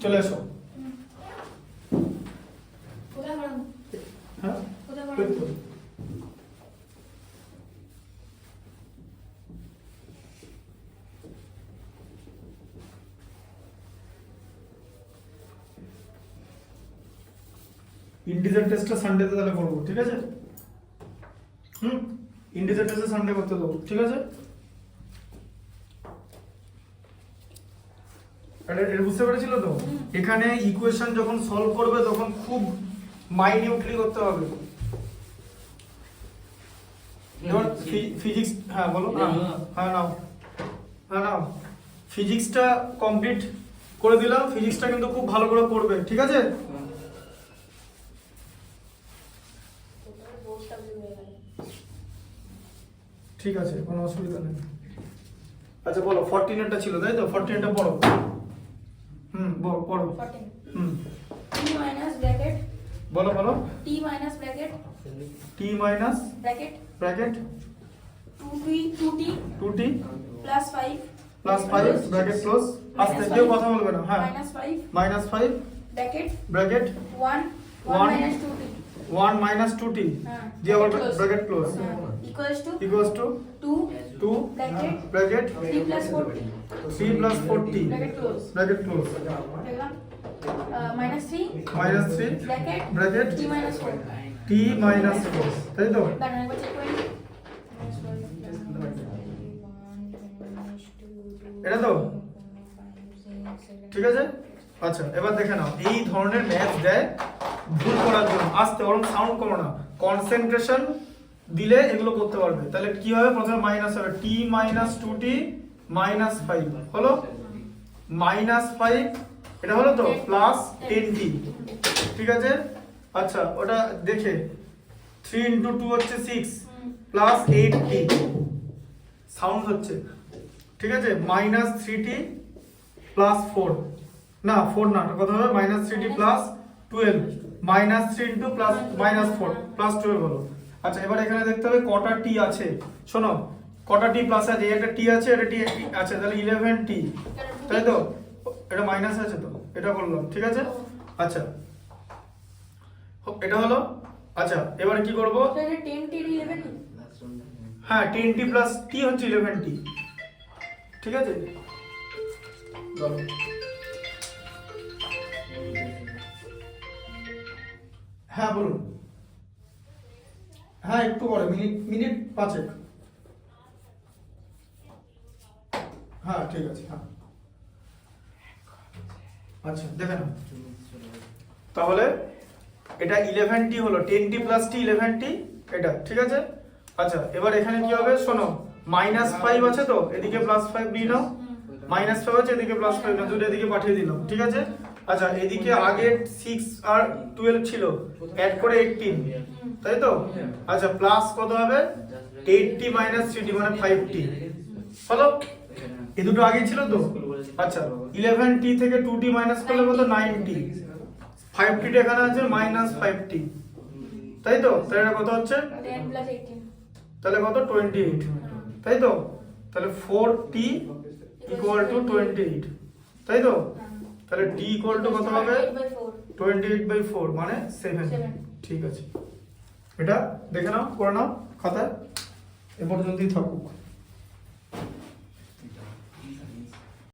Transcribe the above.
চলে এসো। কোথায় পড়াবো? হ্যাঁ কোথায় ওই পড়াবো? তো। ইন্টিজার টেস্টটা সানডেতে তাহলে করবো, ঠিক আছে? ইন্টিজার টেস্টটা সানডে করতে দেবো, ঠিক আছে? এটা বুঝতে পেরেছিল তো? এখানে ইকুয়েশন যখন সলভ করবে তখন খুব মাইনিউটলি করতে হবে। যেমন ফিজিক্স, হ্যাঁ বলো। হ্যাঁ নাও, হ্যাঁ নাও। ফিজিক্সটা কমপ্লিট করে দিলাম, ফিজিক্সটা কিন্তু খুব ভালো করে পড়বে, ঠিক আছে? ঠিক আছে, কোনো অসুবিধা নেই। আচ্ছা বলো, 14 ছিল তাই তো? 14টা পড়ো। পড়ো। 14 হুম t minus bracket বলো বলো। t minus bracket t minus bracket bracket 2t 2t plus 5 plus 5 bracket close. আস্তে কেউ কথা বলবে না। হ্যাঁ minus 5 minus 5 bracket bracket 1 One. minus 2t 1 minus 2t হ্যাঁ দিয়ে আবার bracket close equals to equals to 2 2 bracket bracket 3 plus 4t 3 plus 4t bracket close bracket close দেখলাম minus 3 minus 3 bracket bracket t minus 4 t minus 4, তাই তো? দাঁড়ান একবার check করি এটা তো ঠিক আছে। আচ্ছা এবার দেখে নাও, এই ধরনের ম্যাথ দেয় ভুল করার জন্য। আস্তে ওরকম সাউন্ড করো না, কনসেন্ট্রেশন দিলে এগুলো করতে পারবে। তাহলে কি হবে, প্রথমে মাইনাস হবে t মাইনাস 2t মাইনাস 5 হলো মাইনাস 5, এটা হলো তো প্লাস 10t, ঠিক আছে? আচ্ছা ওটা দেখে 3 ইন্টু 2 হচ্ছে 6 প্লাস 8t সাউন্ড হচ্ছে, ঠিক আছে? মাইনাস 3t প্লাস 4 না 4 না, কত হবে minus 3t plus 12 minus 3 into plus minus 4 plus 12 হলো। আচ্ছা এবার এখানে দেখতে হবে কটা টি আছে। শোনো কটা টি প্লাস আছে, একটা টি আছে, এটা টি আছে, তাহলে 11t, তাই তো? এটা মাইনাস আছে তো, এটা বললাম, ঠিক আছে? আচ্ছা এটা হলো। আচ্ছা এবার কি করব, এটা 10t 11t হ্যাঁ 10t প্লাস t হচ্ছে 11t, ঠিক আছে? বলো। হ্যাঁ বলুন। হ্যাঁ একটু পরে, মিনিট 5। হ্যাঁ ঠিক আছে। হ্যাঁ আচ্ছা দেখে নাও তাহলে এটা 11t হলো, 10t প্লাস t 11t এটা, ঠিক আছে? আচ্ছা এবার এখানে কি হবে, শোনো মাইনাস 5 আছে তো, এদিকে প্লাস 5 নিয়ে নাও, মাইনাস 5 আছে, এদিকে প্লাস 5 নাও, দুটো এদিকে পাঠিয়ে দিলাম, ঠিক আছে? আচ্ছা এদিকে আগে 6 আর 12 ছিল, অ্যাড করে 18, তাই তো? আচ্ছা প্লাস কত হবে, 8t মাইনাস 3t মানে 5t হলো। এই দুটো আগে ছিল তো। আচ্ছা 11t থেকে 2t মাইনাস করলে কত, 9t, 5t এখানে আছে মাইনাস 5t, তাই তো? তাহলে এটা কত হচ্ছে, 10 plus 18 তাহলে কত 28, তাই তো? তাহলে 4t ইকুয়াল টু 28, তাই তো? তাহলে t ইকুয়াল টু কত হবে, 28/4 মানে 7, ঠিক আছে? এটা দেখে নাও, করে নাও খাতায়, এ পর্যন্তই থাকুক।